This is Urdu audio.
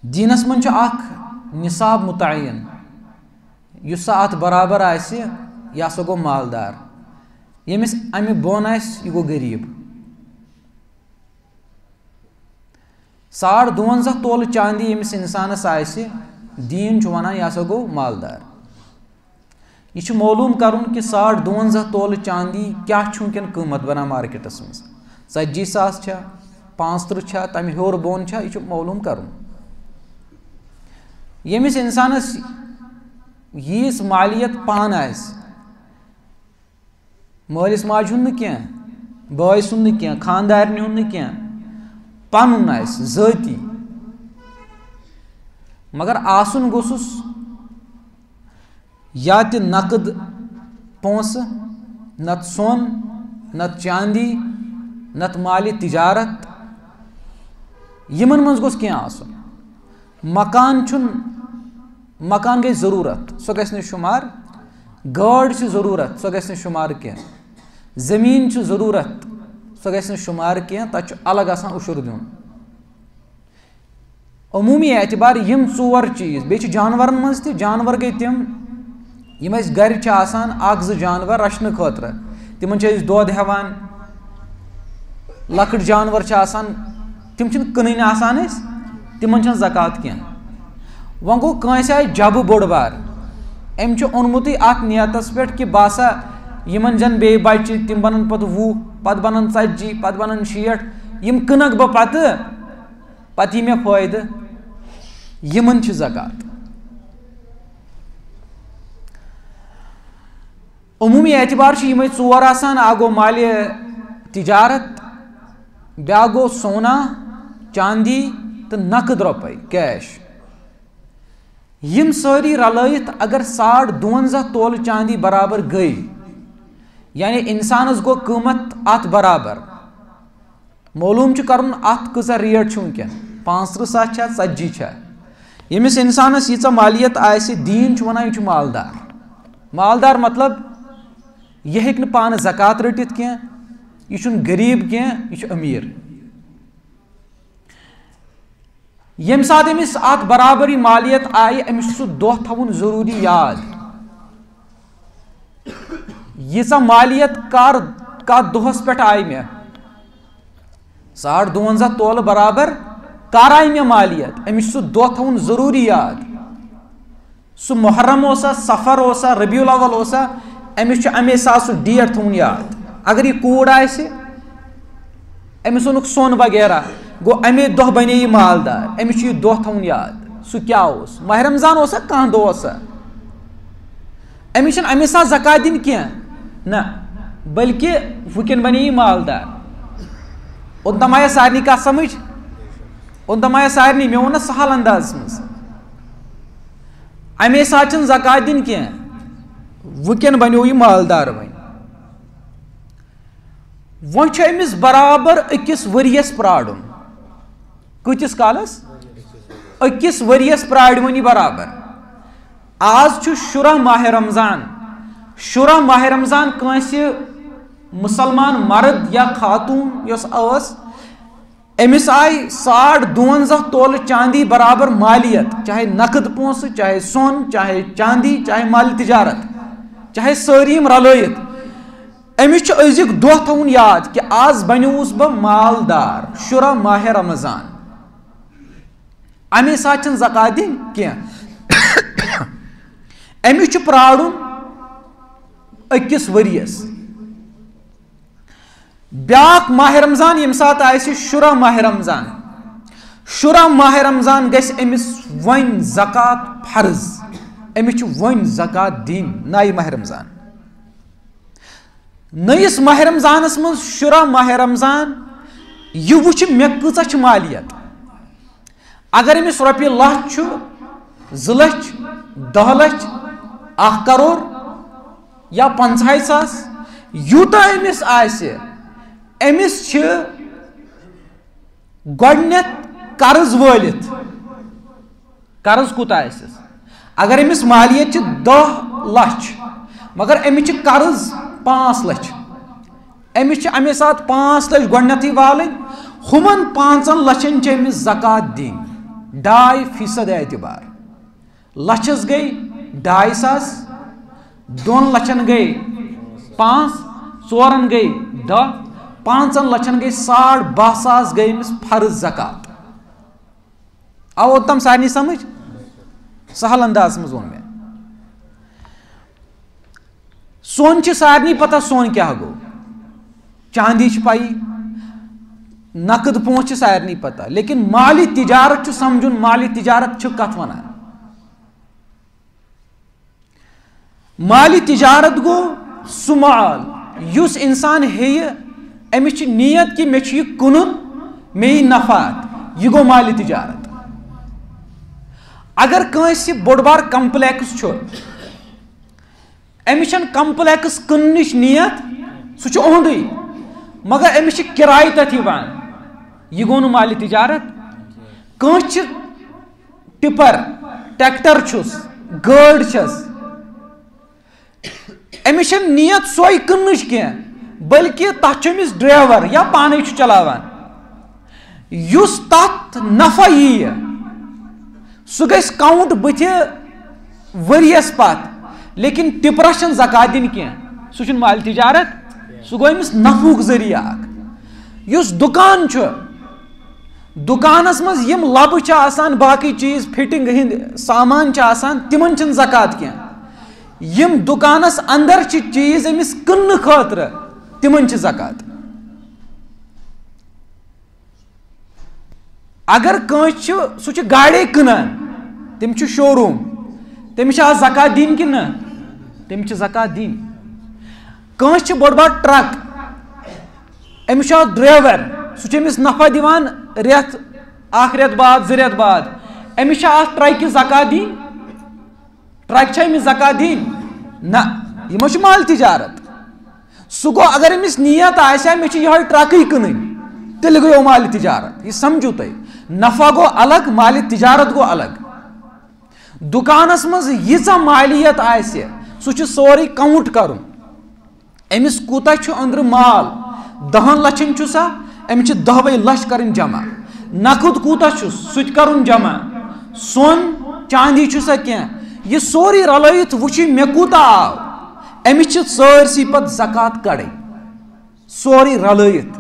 دینس من اخ نصاب متعین یس ات برابر آسہ یہ ہسا گو مالدار یمس امہ بون آسہ یہ گو غریب 52.5 تولہ چاندی یمس انسانس آسہ دین ونان یہ ہسا گو مالدار یہ معلوم کرن کہ 52.5 تولہ چاندی کیا ونکن قیمت بنان مارکیٹس مز 40,000 چھا 35 چھا تمہ ہیور بون چھا یہ معلوم کرن یمس انسانس یس مالیت پان آس مالس ماج ہند کی بائے سند کی خاندارنہ ہند کی پن آس ذاتی مگر آسن گوسس یا تہ نقد پونسہ نت سون نت چاندی نت مال تجارت یمن من گوس کینٛہہ آسن مکان گئی ضرورت سو گژھِ نہٕ شمار گاڑ چھ ضرورت سو گژھِ نہٕ شمار کینٛہہ زمین چھ ضرورت سو گژھِ نہٕ شمار کینٛہہ تتھ چھ الگ آسان اشر دیُن عمومی اعتبار یم 4 چیز بیٚیہِ چھِ جانورن منٛز تہِ جانور گٔے تِم یم أسۍ گرِ چھِ آسان 1-2 جانور رچھنہٕ خٲطرٕ تمن چھِ أسۍ دۄد ہٮ۪وان لۄکٕٹۍ جانور چھِ آسان تم چھِنہٕ کٕنٕنۍ آسان أسۍ تمن چھنہٕ زکات کینٛہہ وۄنۍ گوٚو کٲنٛسہِ آسہِ جبہٕ بوٚڑ بار أمۍ چھُ اوٚنمُتٕے اتھ نیتس پٮ۪ٹھ کہِ بہٕ ہسا یمن زن بیٚیہِ بچہِ تِم بنن پتہٕ 20 پتہٕ بنن 40 پتہٕ بنن 60 یم کٕنکھ بہٕ پتہٕ یی مےٚ فٲیدٕ یمن چھِ زکات عمومی اعتبار چھِ یمے 4 آسان اکھ گوٚو مالہِ تجارت بیٛاکھ گوٚو سونا چاندی تہٕ نقد رۄپے کیش یم سٲری رلٲیِتھ اگر 52.5 تولہٕ چاندی برابر گٔے یعنی انسانس گوٚو قۭمت اتھ برابر معلوم چھُ کرُن اتھ کۭژاہ ریٹ چھِ ونکیٚن 35,000 چھا 40 چھا ییٚمِس انسانس ییٖژاہ مالیت آسہِ دیٖن چھُ ونان یہِ چھُ مالدار مطلب یہِ ہیٚکہِ نہٕ پانہٕ زکات رٔٹِتھ کینٛہہ یہِ چھُنہٕ غریٖب کینٛہہ یہِ چھُ أمیٖر ییٚمہِ ساتہٕ أمِس اتھ برابر یہِ مالیت آیہِ أمِس چھُ سُہ دۄہ تھاوُن ضروٗری یاد ییٖژاہ مالیت کتھ دۄہس پٮ۪ٹھ آیہِ مےٚ 52.5 تولہٕ برابر کر آیہِ مےٚ مالیت أمِس چھُ سُہ دۄہ تھاوُن ضروٗری یاد سُہ محرم اوسا سفر اوسا ربیع الاول اوسا أمِس چھُ اَمے ساتہٕ سُہ ڈیٹ تھاوُن یاد اگر یہِ کوٗر آسہِ أمِس اوٚنُکھ سۄن وغیرہ گوٚو اَمے دۄہ بنے یہِ مالدار أمِس چھُ یہِ دۄہ تھاوُن یاد سُہ کیٛاہ اوس ماہ رمضان اوسا کانٛہہ دۄہ اوسا أمِس چھُنہٕ اَمے ساتہٕ زکات دِنۍ کینٛہہ نہ بلکہِ وٕنکٮ۪ن بنے یہِ مالدار اوٚتام آیا سارنٕے کتھ سمجھ اوٚتام آیا سارنٕے مےٚ ووٚن نہ سہل اندازس منٛز اَمے ساتہٕ چھنہٕ زکات دِنۍ کینٛہہ وٕنکٮ۪ن بنیو یہِ مالدار وۄنۍ چھُ أمِس برابر 1 ؤرِیَس پرٛارُن کۭتِس کالس 1 ؤرِیَس پرٛارِ وۄنۍ یہِ برابر آز چھُ 10 ماہ رمضان 10 ماہ رمضان کٲنٛسہِ مُسلمان مرد یا خاتوٗن یۄس ٲس أمِس آیہِ 52.5 تولہٕ چاندی برابر مالیت چاہے نقد پونٛسہٕ چاہے سۄن چاہے چاندی چاہے مالہِ تجارت چاہے سٲری یِم رلٲیِتھ أمِس چھُ أزیُک دۄہ تھاوُن یاد کہِ آز بنیووُس بہٕ مالدار 10 ماہ رمضان اَمے ساتہٕ چھنہٕ زکات دِنۍ کینٛہہ أمِس چھُ پرٛارُن 1 ؤرِیَس بیٛاکھ ماہ رمضان ییٚمہِ ساتہٕ آسہِ 10 ماہ رمضان 10 ماہ رمضان گژھِ أمِس وۄنۍ زکات فرض أمِس چھُ وۄنۍ زکات دِنۍ نَیہِ ماہ رمضان نٔیِس ماہ رمضانس منٛز 10 ماہ رمضان یہِ وٕچھِ مےٚ کۭژاہ چھِ مالیت اگر أمِس رۄپیہِ 1,00,000 چھُ 2 لچھ 10 لچھ 1 کَرور یا 50,000 یوٗتاہ أمِس آسہِ أمِس چھِ گۄڈنٮ۪تھ قرض وٲلِتھ قرض کوٗتاہ آسٮ۪س اگر أمِس مالیت چھِ 10 لچھ مگر أمِس چھِ قرض 5 لچھ أمِس چھِ اَمے ساتہٕ 5 لچھ گۄڈنٮ۪تھٕے والٕنۍ ہُمن 5 لچھن چھِ أمِس زکات دِنۍ 2% اعتبار لچھس گئی 2.5 2 لچھن گئی 5 4 گئی 10 5 لچھن گئی 12,500 گئی امس فرض زکات آو تم سارنی سمجھ سہل انداز مز وون میں سون چھ سارنی پتہ سون کیا گو چاندی چھ پائی نقد پونچھ سارنی پتہ لیکن مالی تجارت چھ سمجھن مالی تجارت چھ کت ونان مالی تجارت گو سمال یس انسان ہے امچ نیت کہ مے یہ کنن مے نفعات یہ گو مالی تجارت اگر کنس بوڑ بار کمپلیکس چھ امس کمپلیکس کننچ نیت سہ اہدی مگر امس کرائے تت یہ گو مالی تجارت کنس ٹپر ٹریکٹر چھس گاڑ چھس امس نیت سوئی کننچ کی بلکہ تک امس ڈرائیور یا پانے چلاوان یس تت نفع یہ سہ گژھِ کاؤنٹ بتھ ؤریس پتہ لیکن ٹپرس چھن زکات دن کی سہ چھن مال تجارت سہ گو امس نفعک ذریعہ اخ یس دکان دکانس مز یم لبہ چھ آسان باقی چیز فٹنگ ہند سامان چھ آسان تمن چھن زکات کی یم دکانس اندر چھ چیز امس کن خاطر تمن چھ زکات اگر کنس سہ چھ گاڑی کنان تم چھ شو روم تمس چھ زکات دین کہ نا تم چھ زکات دین کنس چھ بوڑ بار ٹرک امس چھ ڈرائیور سہ چھ امس نفع دیوان ریت اخ ریت بعد 2 ریت بعد امس چھ ٹرک زکات دین ٹرک چھ امس زکات دین نا یہ چھ مال تجارت سہ گو اگر امس نیت آسیا مے چھ یہ ٹرکے کنن تیل گو مال تجارت یہ سمجھو تھی نفع گو الگ مال تجارت گو الگ دکانس مز ییژا مالیت آسہ سہ چھ سوری کاؤنٹ کرن امس کوتا چھ اندر مال 10 لچھن چھ سا امس چھ 10 لچھ کرن جمع نقد کوتا چھ سہ کرن جمع سون چاندی چھ سا کی یہ سوری رلائت وچھی مے کوتا آو امس چھ سارسی پت زکات کڑے سوری رلائت